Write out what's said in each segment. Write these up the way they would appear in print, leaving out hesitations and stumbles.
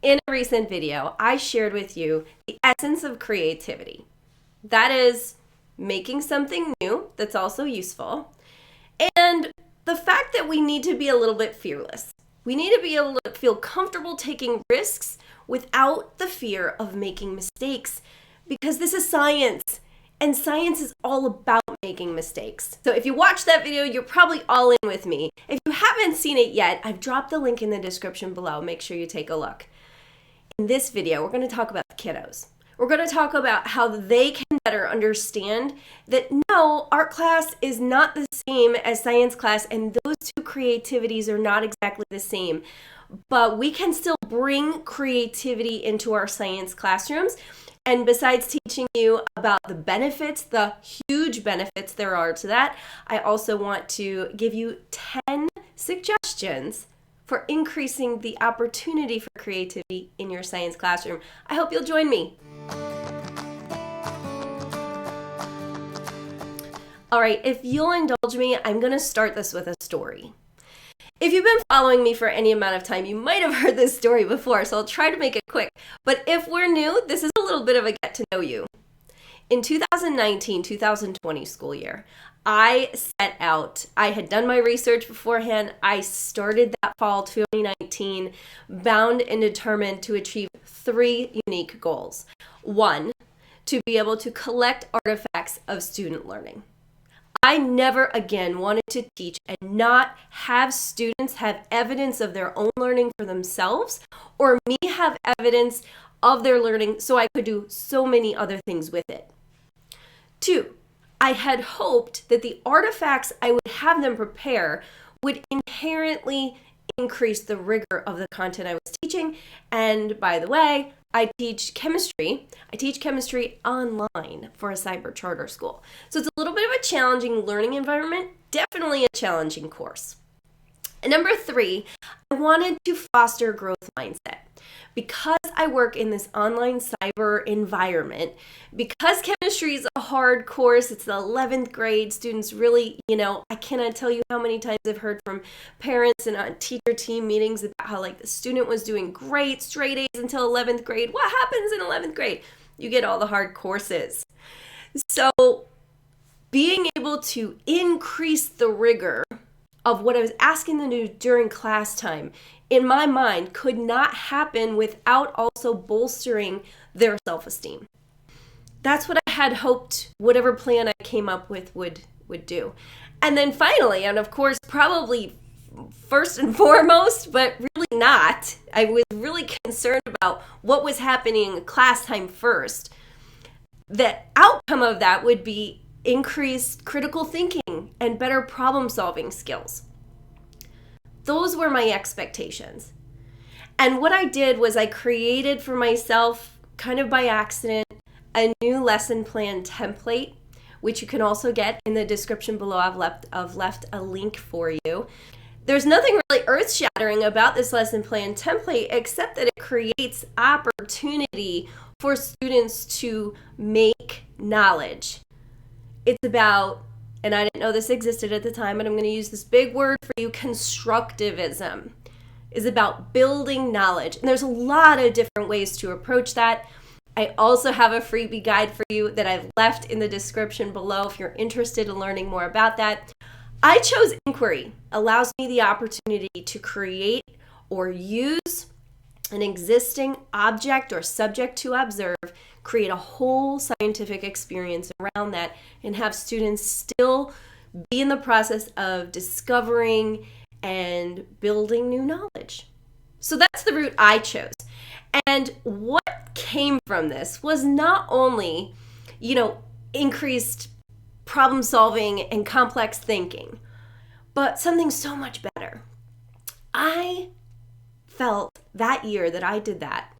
In a recent video, I shared with you the essence of creativity. That is making something new that's also useful, and the fact that we need to be a little bit fearless. We need to be able to feel comfortable taking risks without the fear of making mistakes, because this is science, and science is all about making mistakes. So if you watched that video, you're probably all in with me. If you haven't seen it yet, I've dropped the link in the description below. Make sure you take a look. In this video, we're going to talk about kiddos. We're going to talk about how they can better understand that no, art class is not the same as science class, and those two creativities are not exactly the same. But we can still bring creativity into our science classrooms. And besides teaching you about the benefits, the huge benefits there are to that, I also want to give you 10 suggestions for increasing the opportunity for creativity in your science classroom. I hope you'll join me. All right, if you'll indulge me, I'm going to start this with a story. If you've been following me for any amount of time, you might have heard this story before, so I'll try to make it quick. But if we're new, this is a little bit of a get to know you. In 2019-2020 school year, I had done my research beforehand. I started that fall 2019, bound and determined to achieve 3 unique goals. 1, to be able to collect artifacts of student learning. I never again wanted to teach and not have students have evidence of their own learning for themselves, or me have evidence of their learning so I could do so many other things with it. 2, I had hoped that the artifacts I would have them prepare would inherently increase the rigor of the content I was teaching. And by the way, I teach chemistry. I teach chemistry online for a cyber charter school. So it's a little bit of a challenging learning environment, definitely a challenging course. And number 3, I wanted to foster a growth mindset. Because I work in this online cyber environment, because chemistry is a hard course, it's the 11th grade, students really, I cannot tell you how many times I've heard from parents and on teacher team meetings about how the student was doing great, straight A's until 11th grade. What happens in 11th grade? You get all the hard courses. So being able to increase the rigor of what I was asking them to do during class time, in my mind, could not happen without also bolstering their self-esteem. That's what I had hoped whatever plan I came up with would do. And then finally, and of course, probably first and foremost, but really not, I was really concerned about what was happening in class time first. The outcome of that would be increased critical thinking and better problem-solving skills. Those were my expectations. And what I did was I created for myself, kind of by accident, a new lesson plan template, which you can also get in the description below. I've left a link for you. There's nothing really earth-shattering about this lesson plan template except that it creates opportunity for students to make knowledge. It's about, and I didn't know this existed at the time, but I'm going to use this big word for you, constructivism, is about building knowledge. And there's a lot of different ways to approach that. I also have a freebie guide for you that I've left in the description below if you're interested in learning more about that. I chose inquiry. Allows me the opportunity to create or use an existing object or subject to observe, create a whole scientific experience around that, and have students still be in the process of discovering and building new knowledge. So that's the route I chose. And what came from this was not only, increased problem solving and complex thinking, but something so much better. I felt that year that I did that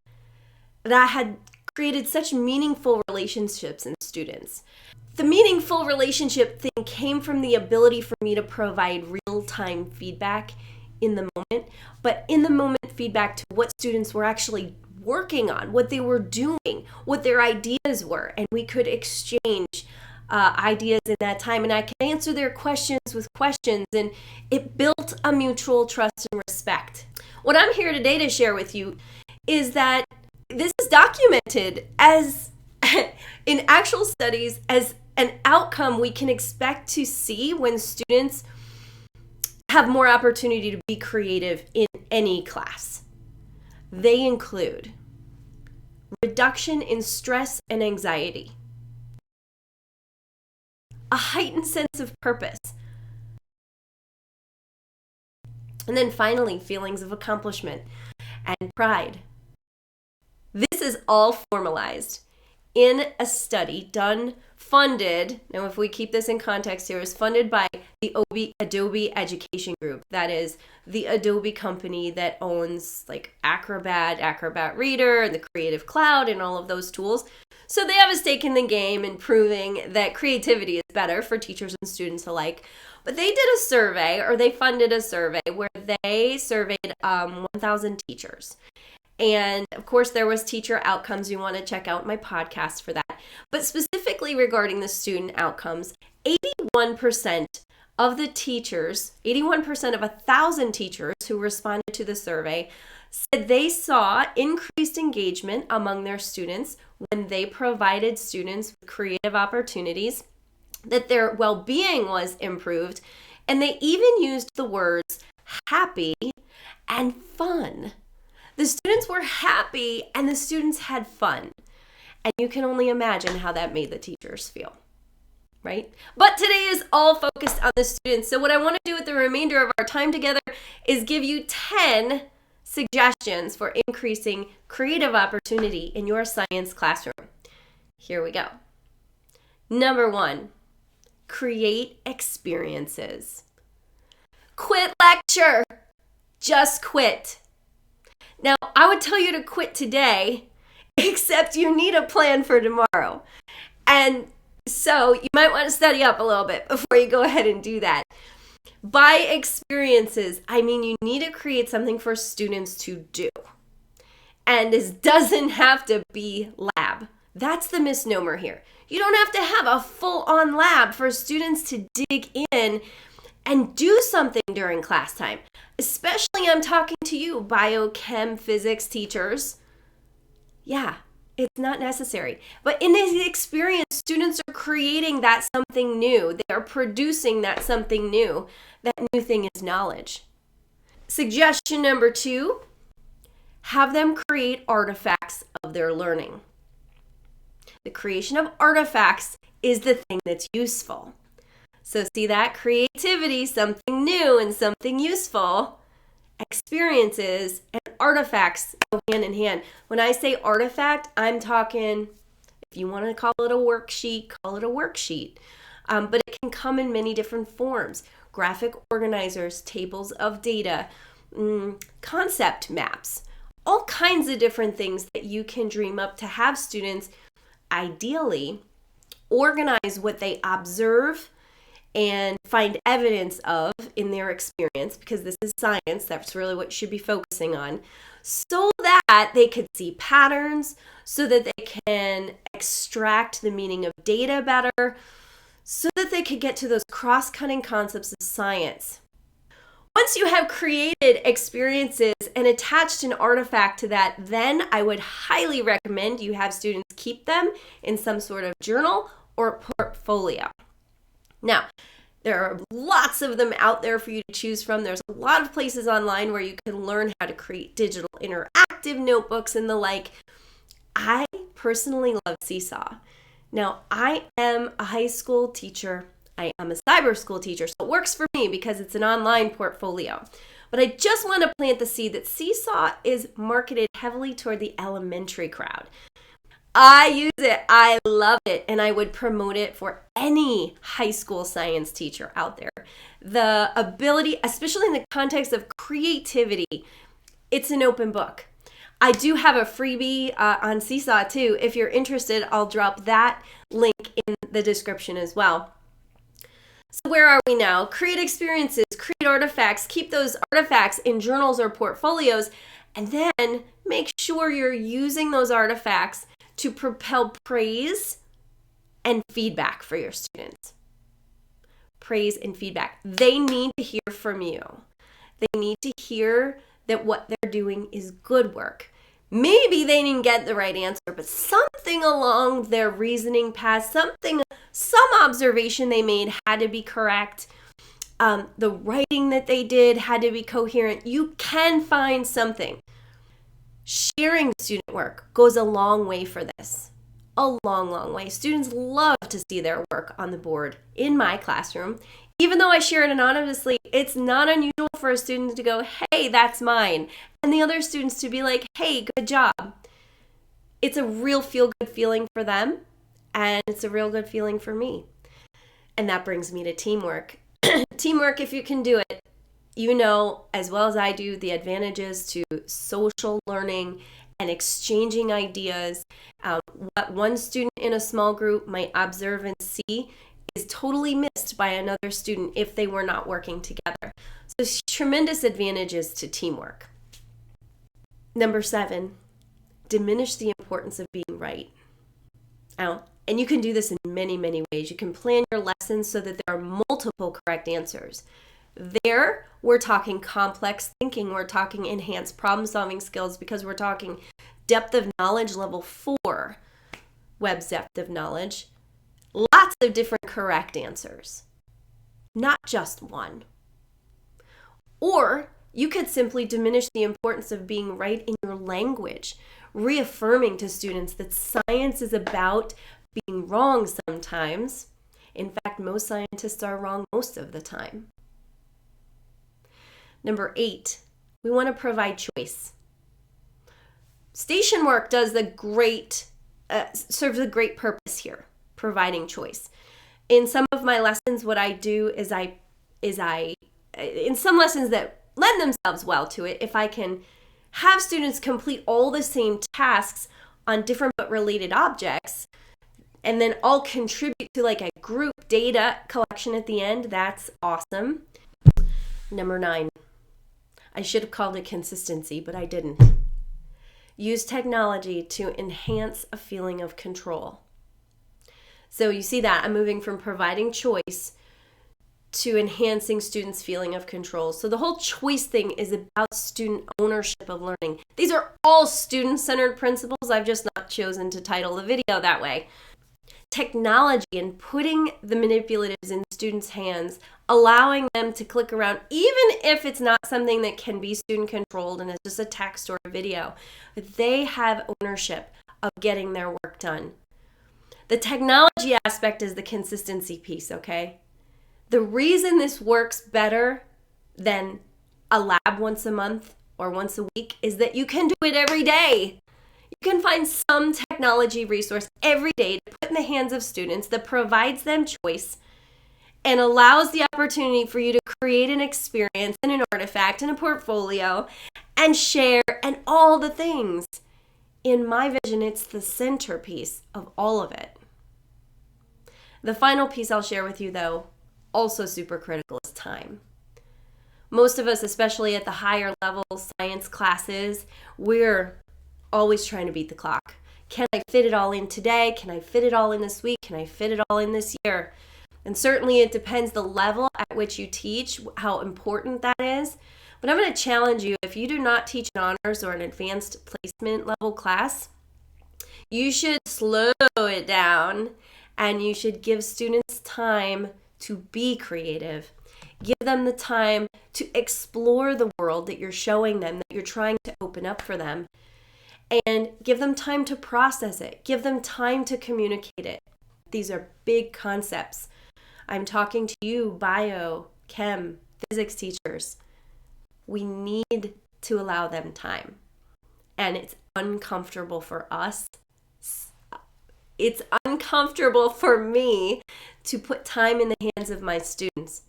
I had created such meaningful relationships in students. The meaningful relationship thing came from the ability for me to provide real-time feedback in the moment, but in the moment feedback to what students were actually working on, what they were doing, what their ideas were, and we could exchange ideas in that time, and I could answer their questions with questions, and it built a mutual trust and respect. What I'm here today to share with you is that this is documented as in actual studies as an outcome we can expect to see when students have more opportunity to be creative in any class. They include reduction in stress and anxiety, a heightened sense of purpose, and then finally, feelings of accomplishment and pride. This is all formalized in a study funded, now if we keep this in context here, is funded by the Adobe Education Group. That is the Adobe company that owns like Acrobat Reader, and the Creative Cloud, and all of those tools. So they have a stake in the game in proving that creativity is better for teachers and students alike. But they did a survey, or they funded a survey, where they surveyed 1,000 teachers. And of course, there was teacher outcomes. You want to check out my podcast for that. But specifically regarding the student outcomes, 81% of the teachers, 81% of 1,000 teachers who responded to the survey said they saw increased engagement among their students when they provided students with creative opportunities, that their well-being was improved, and they even used the words happy and fun. The students were happy and the students had fun. And you can only imagine how that made the teachers feel, right? But today is all focused on the students. So what I want to do with the remainder of our time together is give you 10 suggestions for increasing creative opportunity in your science classroom. Here we go. Number 1, create experiences. Quit lecture. Just quit. Now, I would tell you to quit today, except you need a plan for tomorrow. And so you might want to study up a little bit before you go ahead and do that. By experiences, I mean you need to create something for students to do. And this doesn't have to be lab. That's the misnomer here. You don't have to have a full-on lab for students to dig in and do something during class time. Especially, I'm talking to you, biochem physics teachers. Yeah, it's not necessary. But in this experience, students are creating that something new. They are producing that something new. That new thing is knowledge. Suggestion number 2, have them create artifacts of their learning. The creation of artifacts is the thing that's useful. So see that? Creativity, something new and something useful. Experiences and artifacts go hand in hand. When I say artifact, I'm talking, if you want to call it a worksheet, call it a worksheet. But it can come in many different forms. Graphic organizers, tables of data, concept maps, all kinds of different things that you can dream up to have students ideally organize what they observe and find evidence of in their experience, because this is science, that's really what you should be focusing on, so that they could see patterns, so that they can extract the meaning of data better, so that they could get to those cross-cutting concepts of science. Once you have created experiences and attached an artifact to that, then I would highly recommend you have students keep them in some sort of journal or portfolio. Now, there are lots of them out there for you to choose from. There's a lot of places online where you can learn how to create digital interactive notebooks and the like. I personally love Seesaw. Now, I am a high school teacher. I am a cyber school teacher, so it works for me because it's an online portfolio. But I just want to plant the seed that Seesaw is marketed heavily toward the elementary crowd. I use it, I love it, and I would promote it for any high school science teacher out there. The ability, especially in the context of creativity, it's an open book. I do have a freebie on Seesaw too. If you're interested, I'll drop that link in the description as well. So where are we now? Create experiences, create artifacts, keep those artifacts in journals or portfolios, and then make sure you're using those artifacts to propel praise and feedback for your students. Praise and feedback. They need to hear from you. They need to hear that what they're doing is good work. Maybe they didn't get the right answer, but something along their reasoning path, some observation they made had to be correct. The writing that they did had to be coherent. You can find something. Sharing student work goes a long way for this. A long, long way. Students love to see their work on the board in my classroom. Even though I share it anonymously, it's not unusual for a student to go, hey, that's mine. And the other students to be like, hey, good job. It's a real feel-good feeling for them, and it's a real good feeling for me. And that brings me to teamwork. Teamwork, if you can do it, you know as well as I do the advantages to social learning and exchanging ideas. What one student in a small group might observe and see is totally missed by another student if they were not working together. So there's tremendous advantages to teamwork. Number 7, diminish the importance of being right. And you can do this in many, many ways. You can plan your lessons so that there are multiple correct answers. There, we're talking complex thinking. We're talking enhanced problem-solving skills because we're talking depth of knowledge level 4, Webb's depth of knowledge. Lots of different correct answers, not just one. Or you could simply diminish the importance of being right in your language, reaffirming to students that science is about being wrong sometimes. In fact, most scientists are wrong most of the time. Number 8, we want to provide choice. Station work serves a great purpose here, providing choice. In some of my lessons, what I do is in some lessons that lend themselves well to it, if I can have students complete all the same tasks on different but related objects, and then all contribute to like a group data collection at the end, that's awesome. Number 9, I should have called it consistency, but I didn't. Use technology to enhance a feeling of control. So you see that I'm moving from providing choice to enhancing students' feeling of control. So the whole choice thing is about student ownership of learning. These are all student-centered principles. I've just not chosen to title the video that way. Technology and putting the manipulatives in students' hands, allowing them to click around, even if it's not something that can be student controlled and it's just a text or a video, but they have ownership of getting their work done. The technology aspect is the consistency piece, okay? The reason this works better than a lab once a month or once a week is that you can do it every day. You can find some technology resource every day to put in the hands of students that provides them choice and allows the opportunity for you to create an experience and an artifact and a portfolio and share and all the things. In my vision, it's the centerpiece of all of it. The final piece I'll share with you, though, also super critical, is time. Most of us, especially at the higher level science classes, we're always trying to beat the clock. Can I fit it all in today? Can I fit it all in this week? Can I fit it all in this year? And certainly it depends the level at which you teach, how important that is. But I'm going to challenge you, if you do not teach an honors or an advanced placement level class, you should slow it down and you should give students time to be creative. Give them the time to explore the world that you're showing them, that you're trying to open up for them. And give them time to process it. Give them time to communicate it. These are big concepts. I'm talking to you, bio, chem, physics teachers. We need to allow them time. And it's uncomfortable for us. It's uncomfortable for me to put time in the hands of my students.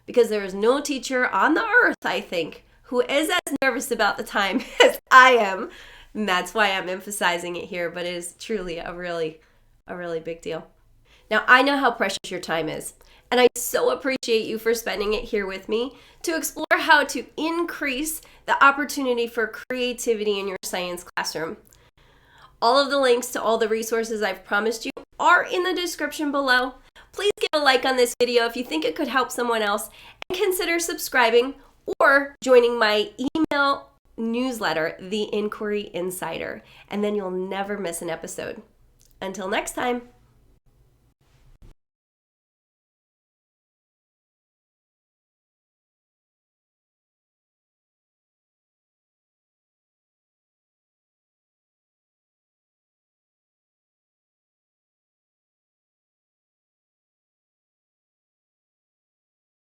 Because there is no teacher on the earth, I think, who is as nervous about the time as I am. And that's why I'm emphasizing it here, but it is truly a really big deal. Now, I know how precious your time is, and I so appreciate you for spending it here with me to explore how to increase the opportunity for creativity in your science classroom. All of the links to all the resources I've promised you are in the description below. Please give a like on this video if you think it could help someone else, and consider subscribing or joining my email newsletter, The Inquiry Insider, and then you'll never miss an episode. Until next time.